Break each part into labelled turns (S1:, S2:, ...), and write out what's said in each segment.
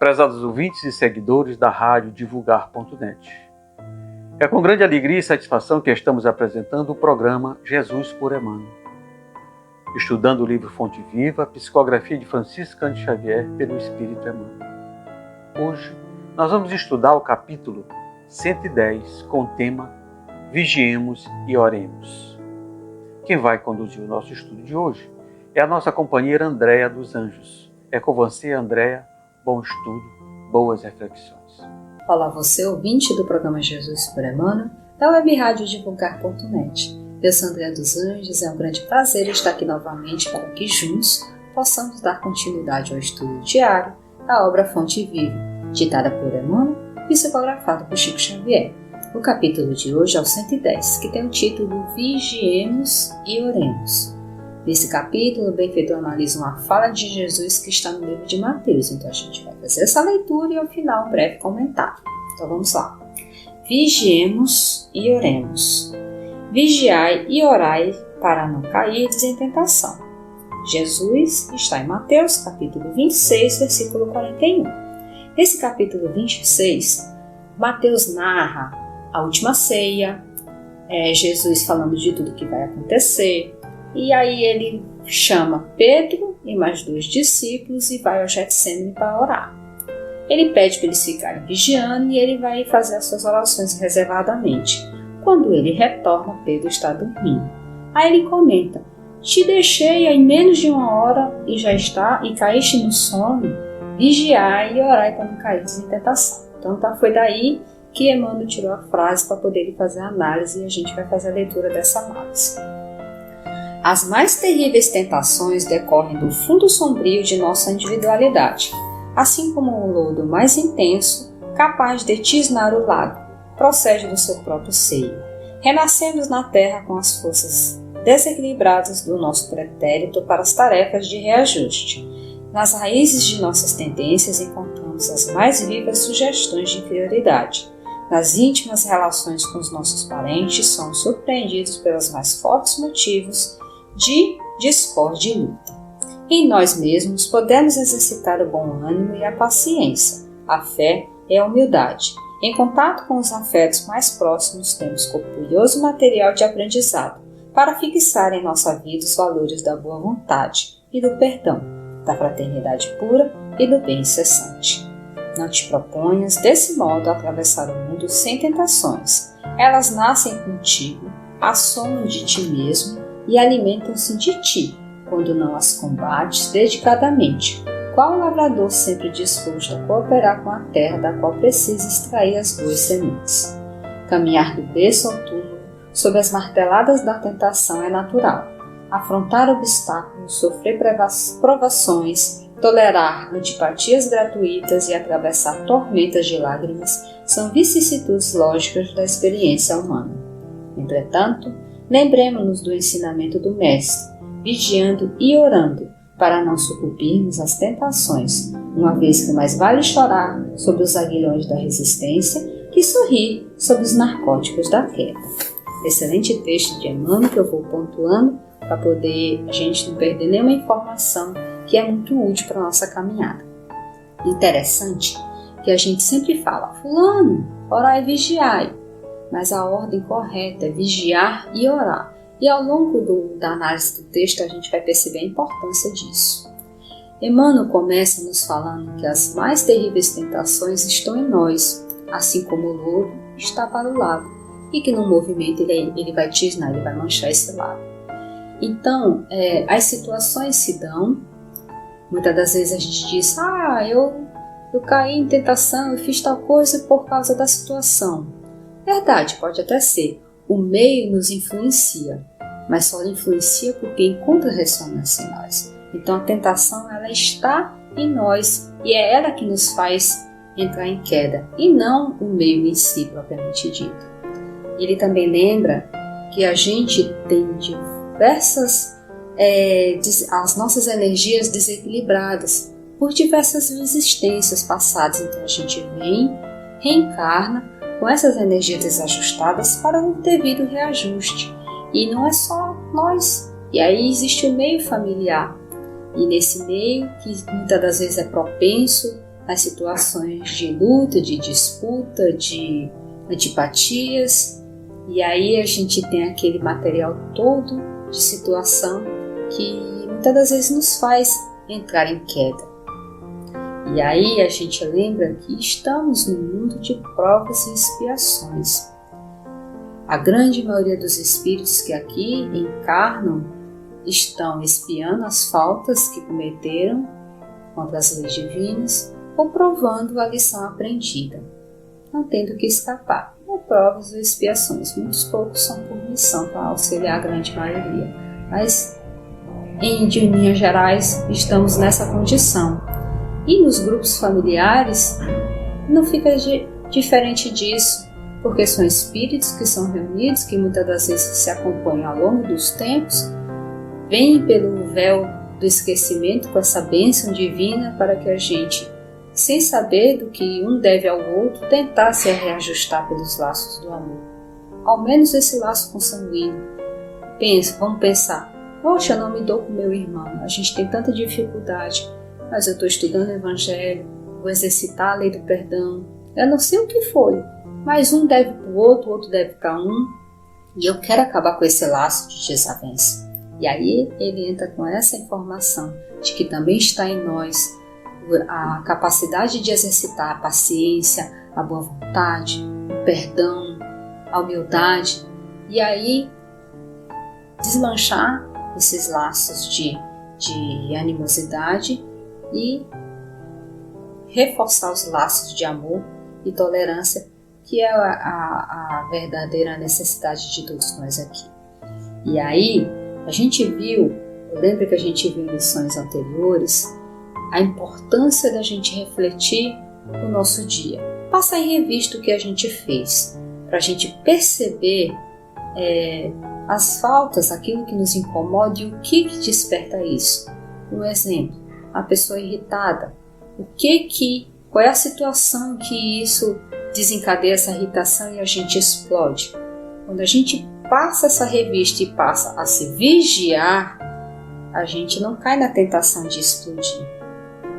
S1: prezados ouvintes e seguidores da rádio Divulgar.net. É com grande alegria e satisfação que estamos apresentando o programa Jesus por Emmanuel, estudando o livro Fonte Viva, psicografia de Francisco Cândido Xavier pelo Espírito Emmanuel. Hoje nós vamos estudar o capítulo 110 com o tema Vigiemos e Oremos. Quem vai conduzir o nosso estudo de hoje é a nossa companheira Andréia dos Anjos. É com você, Andréia. Bom estudo, boas reflexões.
S2: Olá, você ouvinte do programa Jesus por Emmanuel, da web rádio Divulgar.net. Eu sou Andréia dos Anjos, é um grande prazer estar aqui novamente para que juntos possamos dar continuidade ao estudo diário da obra Fonte Viva, ditada por Emmanuel e psicografada por Chico Xavier. O capítulo de hoje é o 110, que tem o título Vigiemos e Oremos. Nesse capítulo, o benfeitor analisa uma fala de Jesus que está no livro de Mateus. Então a gente vai fazer essa leitura e ao final um breve comentário. Então vamos lá. Vigiemos e oremos. Vigiai e orai para não cairdes em tentação. Jesus está em Mateus capítulo 26, versículo 41. Nesse capítulo 26, Mateus narra a última ceia, Jesus falando de tudo que vai acontecer. E aí ele chama Pedro e mais 2 discípulos e vai ao Getsemane para orar. Ele pede para eles ficarem vigiando e ele vai fazer as suas orações reservadamente. Quando ele retorna, Pedro está dormindo. Aí ele comenta: te deixei em menos de 1 hora e já está, e caíste no sono, vigiai e orai para não cair em tentação. Então foi daí que Emmanuel tirou a frase para poder fazer a análise e a gente vai fazer a leitura dessa análise. As mais terríveis tentações decorrem do fundo sombrio de nossa individualidade, assim como o lodo mais intenso, capaz de tisnar o lago, procede do seu próprio seio. Renascemos na terra com as forças desequilibradas do nosso pretérito para as tarefas de reajuste. Nas raízes de nossas tendências encontramos as mais vivas sugestões de inferioridade. Nas íntimas relações com os nossos parentes, somos surpreendidos pelos mais fortes motivos de discórdia e luta. Em nós mesmos podemos exercitar o bom ânimo e a paciência, a fé e a humildade. Em contato com os afetos mais próximos, temos copioso material de aprendizado para fixar em nossa vida os valores da boa vontade e do perdão, da fraternidade pura e do bem incessante. Não te proponhas, desse modo, atravessar o mundo sem tentações. Elas nascem contigo, assomam de ti mesmo e alimentam-se de ti, quando não as combates dedicadamente, qual lavrador sempre disposto a cooperar com a terra da qual precisa extrair as boas sementes. Caminhar do berço ao túmulo, sob as marteladas da tentação, é natural. Afrontar obstáculos, sofrer provações, tolerar antipatias gratuitas e atravessar tormentas de lágrimas são vicissitudes lógicas da experiência humana. Entretanto, lembremos-nos do ensinamento do Mestre, vigiando e orando, para não sucumbirmos às tentações, uma vez que mais vale chorar sob os aguilhões da resistência que sorrir sob os narcóticos da queda. Excelente texto de Emmanuel que eu vou pontuando para poder a gente não perder nenhuma informação que é muito útil para a nossa caminhada. Interessante que a gente sempre fala: fulano, orai e vigiai. Mas a ordem correta é vigiar e orar. E ao longo da análise do texto a gente vai perceber a importância disso. Emmanuel começa nos falando que as mais terríveis tentações estão em nós, assim como o lodo está para o lago, e que no movimento ele vai tisnar, ele vai manchar esse lago. Então, as situações se dão. Muitas das vezes a gente diz: eu caí em tentação, eu fiz tal coisa por causa da situação. Verdade, pode até ser. O meio nos influencia, mas só influencia porque encontra ressonância em nós. Então a tentação ela está em nós e é ela que nos faz entrar em queda e não o meio em si propriamente dito. Ele também lembra que a gente tem diversas as nossas energias desequilibradas por diversas existências passadas. Então a gente vem, reencarna com essas energias desajustadas para um devido reajuste. E não é só nós. E aí existe o meio familiar. E nesse meio, que muitas das vezes é propenso as situações de luta, de disputa, de antipatias, e aí a gente tem aquele material todo de situação que muitas das vezes nos faz entrar em queda. E aí a gente lembra que estamos num mundo de provas e expiações. A grande maioria dos espíritos que aqui encarnam estão expiando as faltas que cometeram contra as leis divinas ou provando a lição aprendida, não tendo que escapar. Ou provas ou expiações, muitos poucos são por missão para auxiliar a grande maioria, mas em linhas gerais estamos nessa condição. E nos grupos familiares não fica diferente disso, porque são espíritos que são reunidos, que muitas das vezes se acompanham ao longo dos tempos, vêm pelo véu do esquecimento com essa bênção divina para que a gente, sem saber do que um deve ao outro, tentar se reajustar pelos laços do amor. Ao menos esse laço consanguíneo. Vamos pensar, poxa, eu não me dou com meu irmão, a gente tem tanta dificuldade, mas eu estou estudando o Evangelho, vou exercitar a lei do perdão, eu não sei o que foi, mas um deve para o outro deve para um, e eu quero acabar com esse laço de desavença. E aí ele entra com essa informação de que também está em nós a capacidade de exercitar a paciência, a boa vontade, o perdão, a humildade, e aí desmanchar esses laços de animosidade e reforçar os laços de amor e tolerância, que é a verdadeira necessidade de todos nós aqui. E aí, a gente viu, eu lembro que a gente viu em lições anteriores, a importância da gente refletir o nosso dia. Passar em revista o que a gente fez, para a gente perceber as faltas, aquilo que nos incomoda e o que desperta isso. Um exemplo, a pessoa irritada. Qual é a situação que isso desencadeia essa irritação e a gente explode? Quando a gente passa essa revista e passa a se vigiar, a gente não cai na tentação de explodir.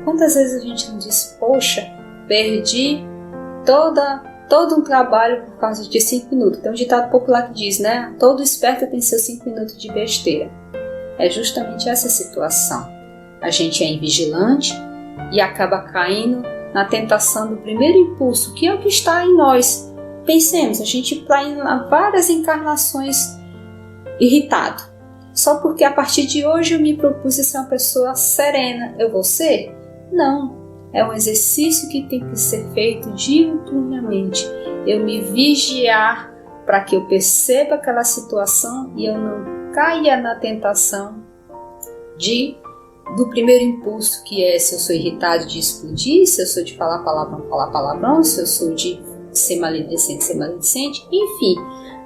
S2: Quantas vezes a gente não diz, poxa, perdi todo um trabalho por causa de 5 minutos. Tem um ditado popular que diz, né? Todo esperto tem seus 5 minutos de besteira. É justamente essa situação. A gente é invigilante e acaba caindo na tentação do primeiro impulso, que é o que está em nós. Pensemos, a gente está em várias encarnações irritado. Só porque a partir de hoje eu me propus ser uma pessoa serena. Eu vou ser? Não. É um exercício que tem que ser feito diuturnamente. Eu me vigiar para que eu perceba aquela situação e eu não caia na tentação do primeiro impulso, que é se eu sou irritado de explodir, se eu sou de falar palavrão, se eu sou de ser maledicente, enfim,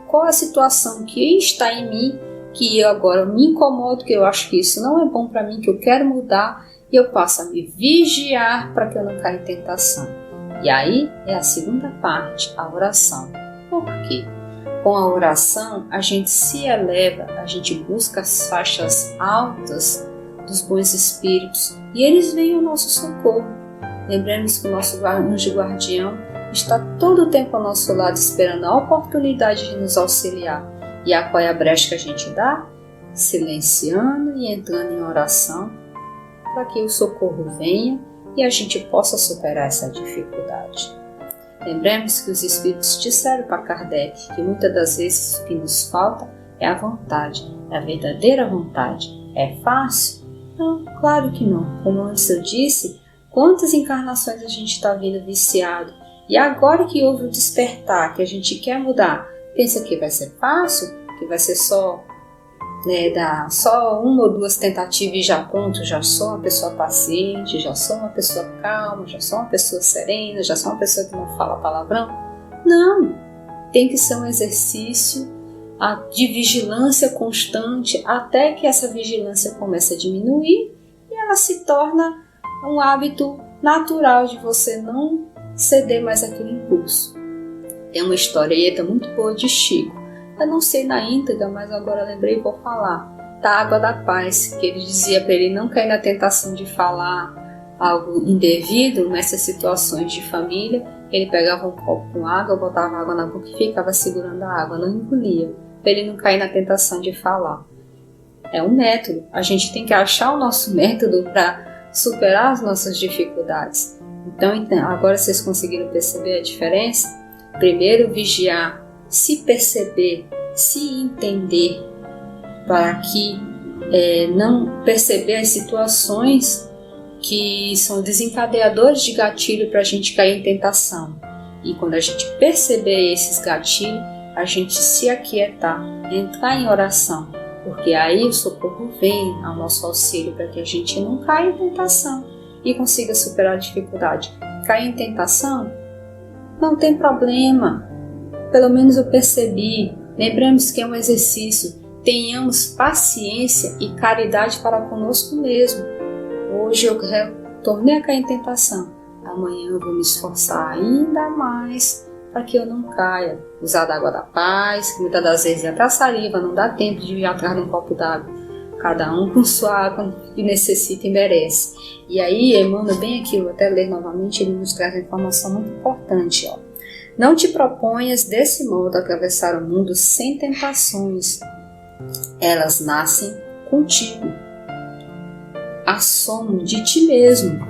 S2: qual a situação que está em mim, que eu agora me incomodo, que eu acho que isso não é bom para mim, que eu quero mudar, e eu passo a me vigiar para que eu não caia em tentação. E aí é a segunda parte, a oração. Por quê? Com a oração a gente se eleva, a gente busca as faixas altas dos bons espíritos e eles vêm ao nosso socorro. Lembremos que o nosso anjo guardião está todo o tempo ao nosso lado esperando a oportunidade de nos auxiliar. E qual é a brecha que a gente dá? Silenciando e entrando em oração para que o socorro venha e a gente possa superar essa dificuldade. Lembremos que os espíritos disseram para Kardec que muitas das vezes o que nos falta é a vontade, é a verdadeira vontade. É fácil? Não, claro que não. Como antes eu disse, quantas encarnações a gente está vindo viciado e agora que houve o despertar, que a gente quer mudar, pensa que vai ser fácil, que vai ser só dar só 1 ou 2 tentativas e já pronto, já sou uma pessoa paciente, já sou uma pessoa calma, já sou uma pessoa serena, já sou uma pessoa que não fala palavrão. Não, tem que ser um exercício de vigilância constante até que essa vigilância comece a diminuir e ela se torna um hábito natural de você não ceder mais aquele impulso. Tem uma historieta muito boa de Chico. Eu não sei na íntegra, mas agora lembrei e vou falar. Da Água da Paz, que ele dizia para ele não cair na tentação de falar algo indevido nessas situações de família, ele pegava um copo com água, botava água na boca e ficava segurando a água, não engolia, para ele não cair na tentação de falar. É um método, a gente tem que achar o nosso método para superar as nossas dificuldades. Então, agora vocês conseguiram perceber a diferença? Primeiro, vigiar, se perceber, se entender, para que não perceber as situações que são desencadeadores de gatilho para a gente cair em tentação. E quando a gente perceber esses gatilhos, a gente se aquietar, entrar em oração, porque aí o socorro vem ao nosso auxílio para que a gente não caia em tentação e consiga superar a dificuldade. Cair em tentação? Não tem problema, pelo menos eu percebi. Lembramos que é um exercício, tenhamos paciência e caridade para conosco mesmo. Hoje eu tornei a cair em tentação, amanhã eu vou me esforçar ainda mais para que eu não caia. Usar da água da paz, que muitas das vezes até a saliva não dá tempo de ir atrás de um copo d'água. Cada um com sua água que necessita e merece. E aí, Emmanuel, bem aqui, eu até ler novamente, ele nos traz uma informação muito importante. Não te proponhas desse modo atravessar o mundo sem tentações. Elas nascem contigo. Assomam de ti mesmo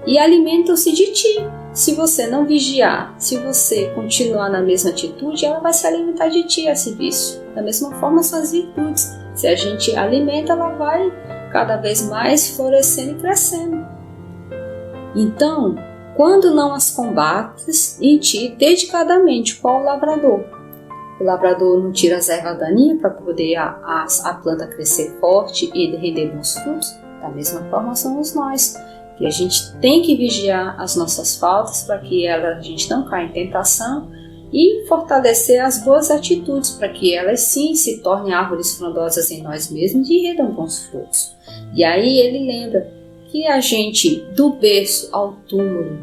S2: e alimentam-se de ti. Se você não vigiar, se você continuar na mesma atitude, ela vai se alimentar de ti, esse vício. Da mesma forma, suas virtudes. Se a gente alimenta, ela vai cada vez mais florescendo e crescendo. Então, quando não as combates em ti dedicadamente, qual o lavrador? O lavrador não tira as ervas daninhas para poder a planta crescer forte e render bons frutos? Da mesma forma somos nós, que a gente tem que vigiar as nossas faltas para que a gente não caia em tentação e fortalecer as boas atitudes para que elas sim se tornem árvores frondosas em nós mesmos e rendam bons frutos. E aí ele lembra que a gente, do berço ao túmulo,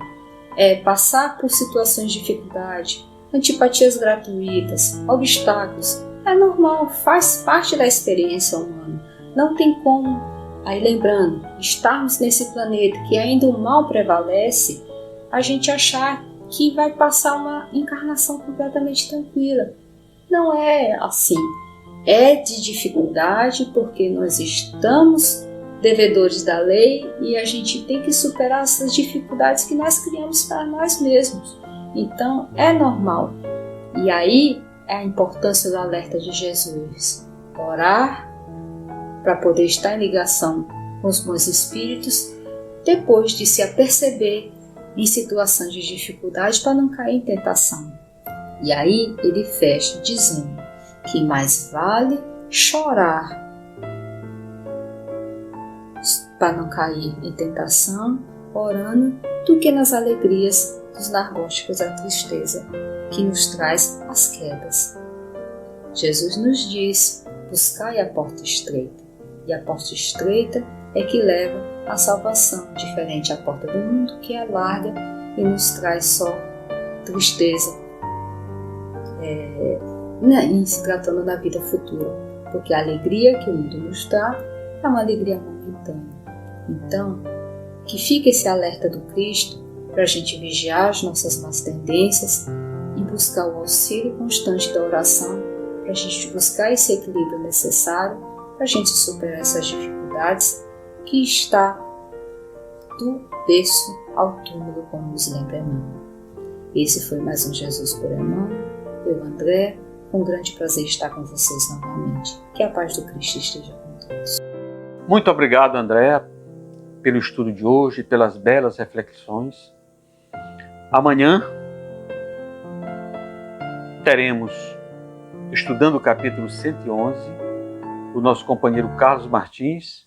S2: passar por situações de dificuldade, antipatias gratuitas, obstáculos, é normal, faz parte da experiência humana. Não tem como, aí lembrando, estarmos nesse planeta que ainda o mal prevalece, a gente achar que vai passar uma encarnação completamente tranquila. Não é assim. É de dificuldade porque nós estamos devedores da lei e a gente tem que superar essas dificuldades que nós criamos para nós mesmos. Então é normal. E aí é a importância do alerta de Jesus. Orar para poder estar em ligação com os bons espíritos depois de se aperceber em situações de dificuldade para não cair em tentação. E aí ele fecha dizendo que mais vale chorar para não cair em tentação, orando, do que nas alegrias dos narcóticos da tristeza, que nos traz as quedas. Jesus nos diz, buscai a porta estreita, e a porta estreita é que leva à salvação, diferente à porta do mundo, que é larga e nos traz só tristeza, em se tratando da vida futura, porque a alegria que o mundo nos dá é uma alegria momentânea. Então, que fique esse alerta do Cristo para a gente vigiar as nossas más tendências e buscar o auxílio constante da oração, para a gente buscar esse equilíbrio necessário para a gente superar essas dificuldades que está do berço ao túmulo, como nos lembra Emmanuel. Esse foi mais um Jesus por Emmanuel. Eu, André, com grande prazer estar com vocês novamente. Que a paz do Cristo esteja com todos.
S1: Muito obrigado, André, pelo estudo de hoje, pelas belas reflexões. Amanhã teremos, estudando o capítulo 111, o nosso companheiro Carlos Martins,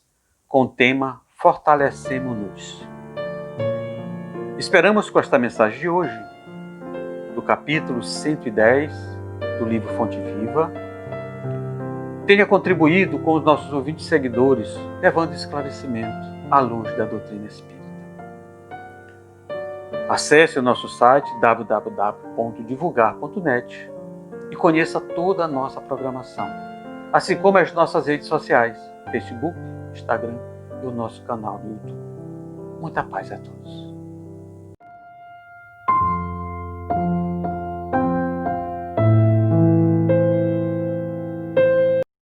S1: com o tema Fortalecemo-nos. Esperamos com esta mensagem de hoje, do capítulo 110 do livro Fonte Viva, tenha contribuído com os nossos ouvintes e seguidores, levando esclarecimento à luz da doutrina espírita. Acesse o nosso site www.divulgar.net e conheça toda a nossa programação, assim como as nossas redes sociais, Facebook, Instagram e o nosso canal no YouTube. Muita paz a todos.